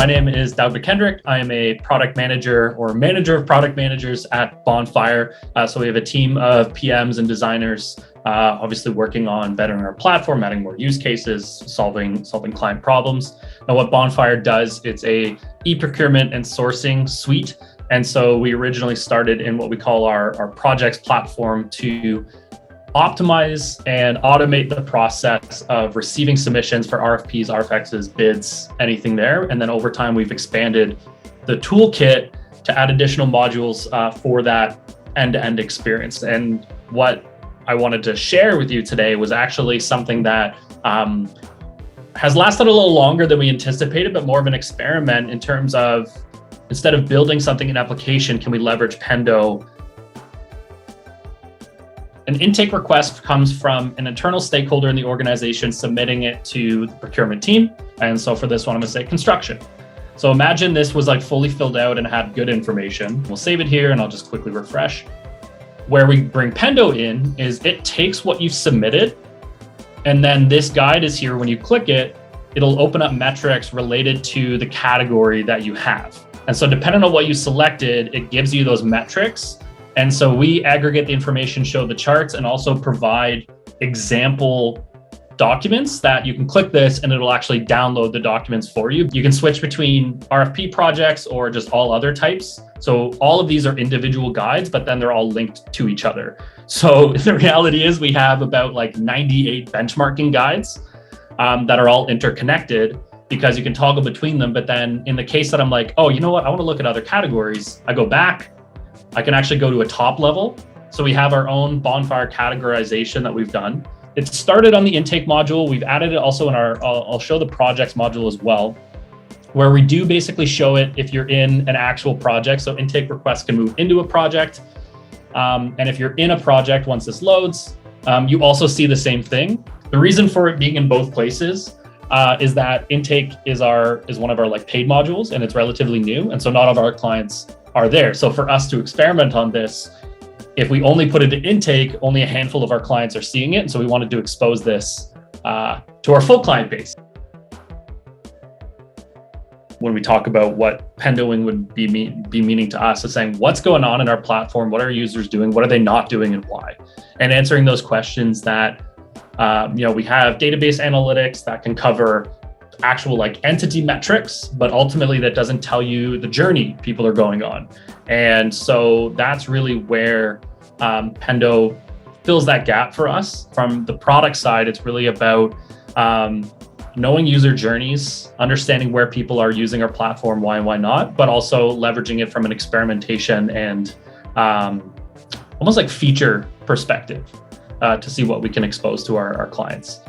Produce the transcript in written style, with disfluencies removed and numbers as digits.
My name is Doug McKendrick. I am a product manager or manager of product managers at Bonfire. So we have a team of PMs and designers, obviously working on bettering our platform, adding more use cases, solving client problems. Now what Bonfire does, it's a e-procurement and sourcing suite. And so we originally started in what we call our projects platform to optimize and automate the process of receiving submissions for RFPs, RFXs, bids, anything there. And then over time, we've expanded the toolkit to add additional modules for that end-to-end experience. And what I wanted to share with you today was actually something that has lasted a little longer than we anticipated, but more of an experiment in terms of, instead of building something in application, can we leverage Pendo? An intake request comes from an internal stakeholder in the organization submitting it to the procurement team. And so for this one, I'm gonna say construction. So imagine this was like fully filled out and had good information. We'll save it here and I'll just quickly refresh. Where we bring Pendo in is it takes what you've submitted, and then this guide is here. When you click it, it'll open up metrics related to the category that you have. And so depending on what you selected, it gives you those metrics. And so we aggregate the information, show the charts, and also provide example documents that you can click this and it'll actually download the documents for you. You can switch between RFP projects or just all other types. So all of these are individual guides, but then they're all linked to each other. So the reality is we have about like 98 benchmarking guides that are all interconnected, because you can toggle between them. But then in the case that I'm like, oh, you know what, I want to look at other categories, I go back, I can actually go to a top level. So we have our own Bonfire categorization that we've done. It started on the intake module. We've added it also in our, I'll show the projects module as well, where we do basically show it if you're in an actual project. So intake requests can move into a project. And if you're in a project, once this loads, you also see the same thing. The reason for it being in both places is that intake is one of our like paid modules, and it's relatively new. And so not all of our clients are there. So for us to experiment on this, if we only put it in intake, only a handful of our clients are seeing it. And so we wanted to expose this to our full client base. When we talk about what pendoing would be meaning to us, is saying what's going on in our platform, what are users doing, what are they not doing, and why? And answering those questions that, we have database analytics that can cover actual like entity metrics, but ultimately that doesn't tell you the journey people are going on. And so that's really where Pendo fills that gap for us. From the product side, it's really about knowing user journeys, understanding where people are using our platform, why and why not, but also leveraging it from an experimentation and almost like feature perspective to see what we can expose to our clients.